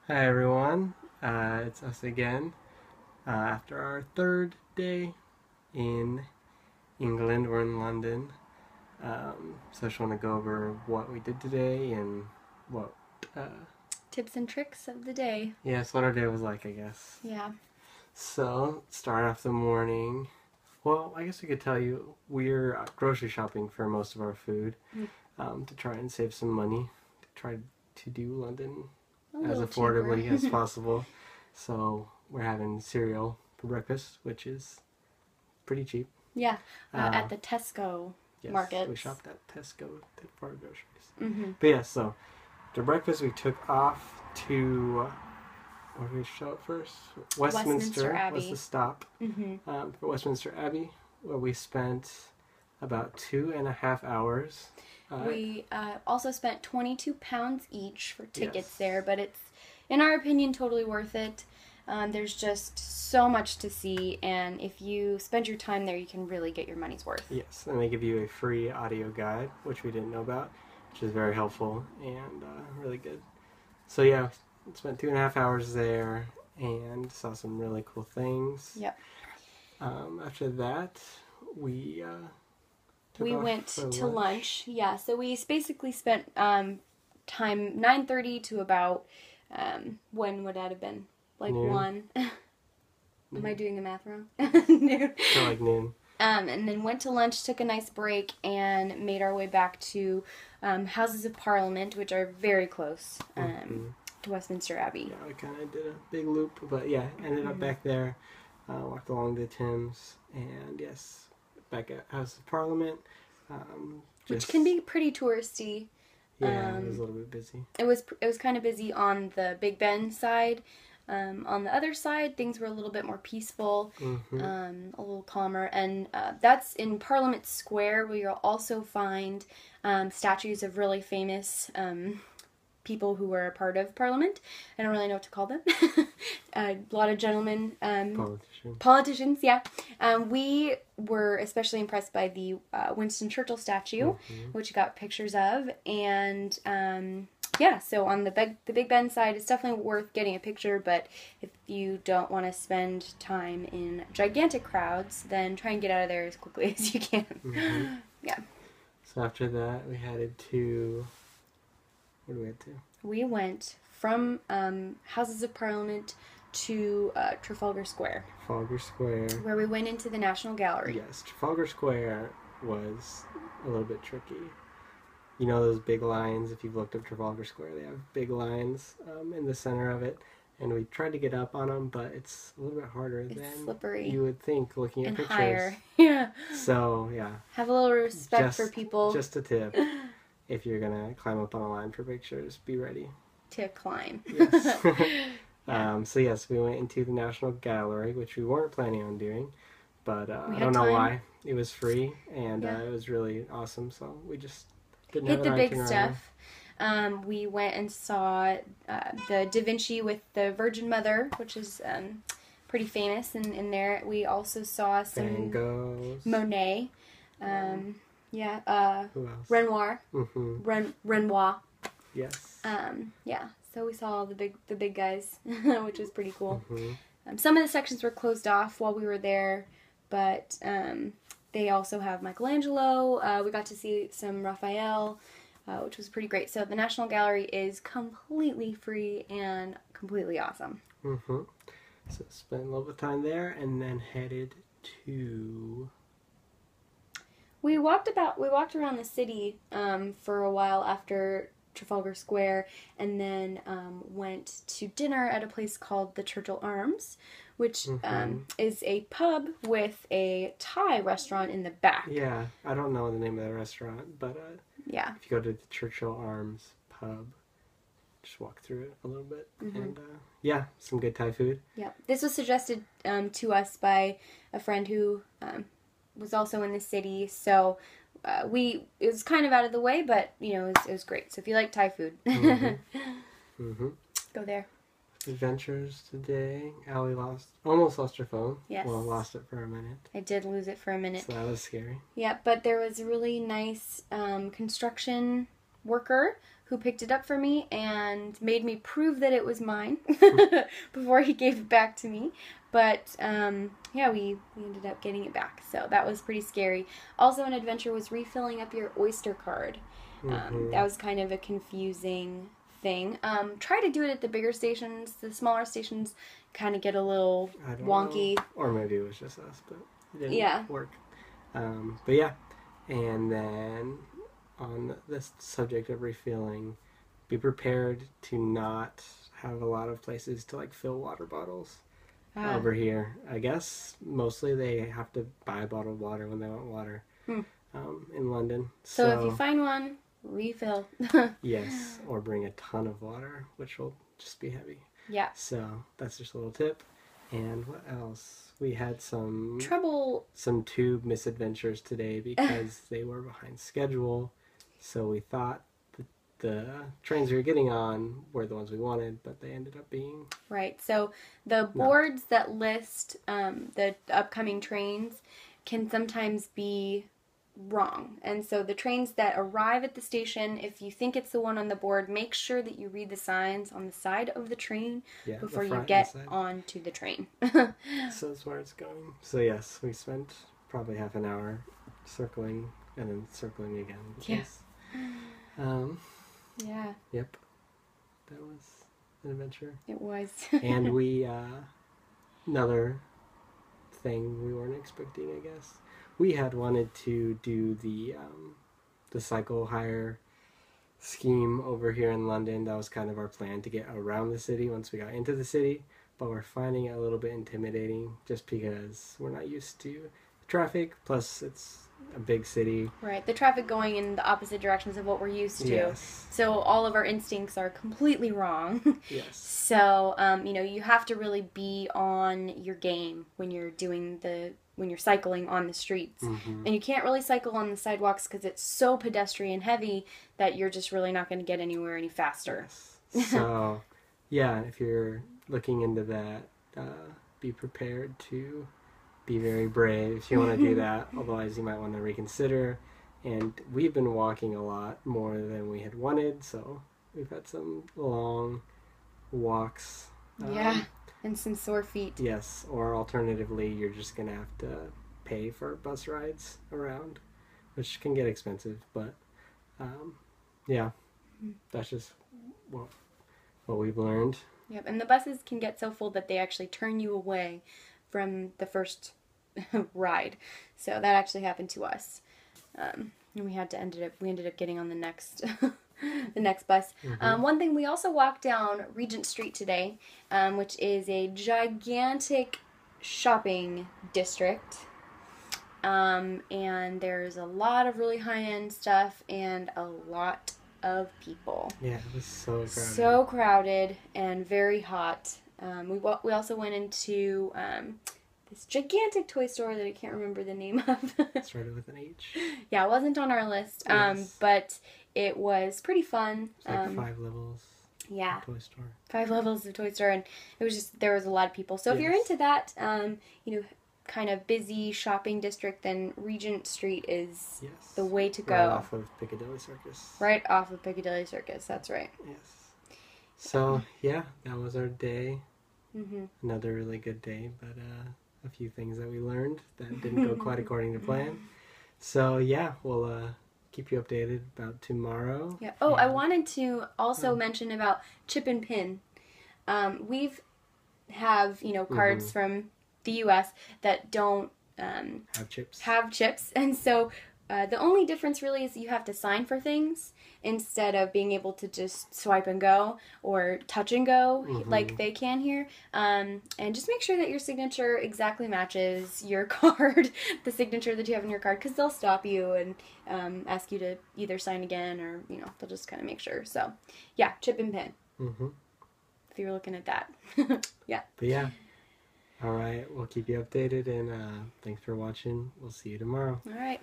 Hi everyone, it's us again after our third day in England. We're in London, so I just want to go over what we did today and what tips and tricks of the day. yes, what our day was like, I guess. Yeah. So, start off the morning. Well, I guess we could tell you we're grocery shopping for most of our food to try and save some money, to try to do London as affordably as possible. So we're having cereal for breakfast, which is pretty cheap. Yeah, at the Tesco market. We shopped at Tesco for our groceries. But yeah, so after breakfast we took off to, where did we show up first? Westminster Abbey was the stop for Westminster Abbey, where we spent about 2.5 hours. We also spent £22 each for tickets there, but it's, in our opinion, totally worth it. There's just so much to see, and if you spend your time there, you can really get your money's worth. Yes, and they give you a free audio guide, which we didn't know about, which is very helpful and really good. So yeah, spent 2.5 hours there and saw some really cool things. Yep. After that, we went to lunch. Yeah, so we basically spent time 9:30 to about when would that have been? Like noon. 1. Am I doing the math wrong? Noon. So like noon. And then went to lunch, took a nice break, and made our way back to Houses of Parliament, which are very close to Westminster Abbey. Yeah, we kind of did a big loop, but yeah, ended up back there, walked along the Thames, and yes, back at House of Parliament. Which can be pretty touristy. Yeah, it was a little bit busy. It was kind of busy on the Big Ben side. On the other side, things were a little bit more peaceful, a little calmer, and that's in Parliament Square, where you'll also find statues of really famous people who were a part of Parliament. I don't really know what to call them. A lot of gentlemen. Politicians, yeah. We were especially impressed by the Winston Churchill statue, which we got pictures of, and yeah, so on the Big Ben side, it's definitely worth getting a picture, but if you don't want to spend time in gigantic crowds, then try and get out of there as quickly as you can. Yeah. So after that, we headed to, where did we head to? We went from Houses of Parliament to Trafalgar Square. Trafalgar Square. Where we went into the National Gallery. Yes, Trafalgar Square was a little bit tricky. You know those big lines, if you've looked up Trafalgar Square, they have big lines in the center of it. And we tried to get up on them, but it's a little bit harder than slippery. You would think looking at pictures. Higher. Yeah. So, yeah. Have a little respect for people. Just a tip. If you're going to climb up on a line for pictures, be ready. To climb. Yes. So, yes, we went into the National Gallery, which we weren't planning on doing. But I don't know why. It was free, and it was really awesome. So, we just didn't hit the big stuff. We went and saw the Da Vinci with the Virgin Mother, which is pretty famous. And in there, we also saw some Van Goghs. Monet. Who else? Renoir. Renoir. Yes. Yeah. So we saw the big guys, which was pretty cool. Some of the sections were closed off while we were there, but they also have Michelangelo. We got to see some Raphael, which was pretty great. So the National Gallery is completely free and completely awesome. So spent a little bit of time there, and then headed to. We walked around the city for a while after Trafalgar Square, and then went to dinner at a place called the Churchill Arms, which is a pub with a Thai restaurant in the back. Yeah, I don't know the name of the restaurant, but yeah, if you go to the Churchill Arms pub, just walk through it a little bit, and yeah, some good Thai food. Yeah, this was suggested to us by a friend who was also in the city, so it was kind of out of the way, but you know, it was great. So if you like Thai food, go there. Adventures today. Allie almost lost her phone. Yes. Well, lost it for a minute. I did lose it for a minute. So that was scary. Yeah, but there was a really nice construction worker who picked it up for me and made me prove that it was mine before he gave it back to me. But yeah, we ended up getting it back. So that was pretty scary. Also, an adventure was refilling up your Oyster card. That was kind of a confusing thing. Try to do it at the bigger stations. The smaller stations kind of get a little wonky. Know. Or maybe it was just us, but it didn't work. But yeah, and then on this subject of refilling, be prepared to not have a lot of places to like fill water bottles over here. I guess mostly they have to buy bottled water when they want water in London. So if you find one, refill. Yes, or bring a ton of water, which will just be heavy. Yeah. So that's just a little tip. And what else? We had some tube misadventures today because they were behind schedule. So we thought the trains we were getting on were the ones we wanted, but they ended up being... Right. So the boards that list the upcoming trains can sometimes be wrong. And so the trains that arrive at the station, if you think it's the one on the board, make sure that you read the signs on the side of the train before you get onto the train. So that's where it's going. So yes, we spent probably half an hour circling and then circling again. Yes. Yeah. Yep. That was an adventure. It was. And we, another thing we weren't expecting, I guess. We had wanted to do the cycle hire scheme over here in London. That was kind of our plan to get around the city once we got into the city. But we're finding it a little bit intimidating just because we're not used to traffic. Plus, it's a big city. Right. The traffic going in the opposite directions of what we're used to. Yes. So all of our instincts are completely wrong. Yes. So, you have to really be on your game when you're when you're cycling on the streets. And you can't really cycle on the sidewalks because it's so pedestrian heavy that you're just really not going to get anywhere any faster. Yes. So, yeah, if you're looking into that, be prepared to be very brave if you want to do that. Otherwise, you might want to reconsider. And we've been walking a lot more than we had wanted, so we've had some long walks. Yeah, and some sore feet. Yes, or alternatively, you're just going to have to pay for bus rides around, which can get expensive, but yeah, that's just what we've learned. Yep, and the buses can get so full that they actually turn you away from the first ride. So that actually happened to us. And we ended up getting on the next the next bus. One thing, we also walked down Regent Street today, which is a gigantic shopping district. And there's a lot of really high-end stuff and a lot of people. Yeah, it was so crowded. So crowded and very hot. We also went into this gigantic toy store that I can't remember the name of. It started with an H. Yeah, it wasn't on our list, Yes. but it was pretty fun. It's like 5 levels. Yeah. Of Toy Store. 5 levels of Toy Store, and it was there was a lot of people. So if you're into that, kind of busy shopping district, then Regent Street is the way to go. Right off of Piccadilly Circus. Right off of Piccadilly Circus, that's right. Yes. So, yeah, that was our day. Mm-hmm. Another really good day, but a few things that we learned that didn't go quite according to plan. So, yeah, we'll keep you updated about tomorrow. Yeah. Oh, I wanted to also mention about chip and pin. We've have cards from the U.S. that don't have chips, and so the only difference really is you have to sign for things instead of being able to just swipe and go or touch and go like they can here. And just make sure that your signature exactly matches your card, the signature that you have in your card, because they'll stop you and ask you to either sign again or they'll just kind of make sure. So yeah, chip and pin. If you're looking at that. Yeah. But yeah. All right, we'll keep you updated, and thanks for watching. We'll see you tomorrow. All right.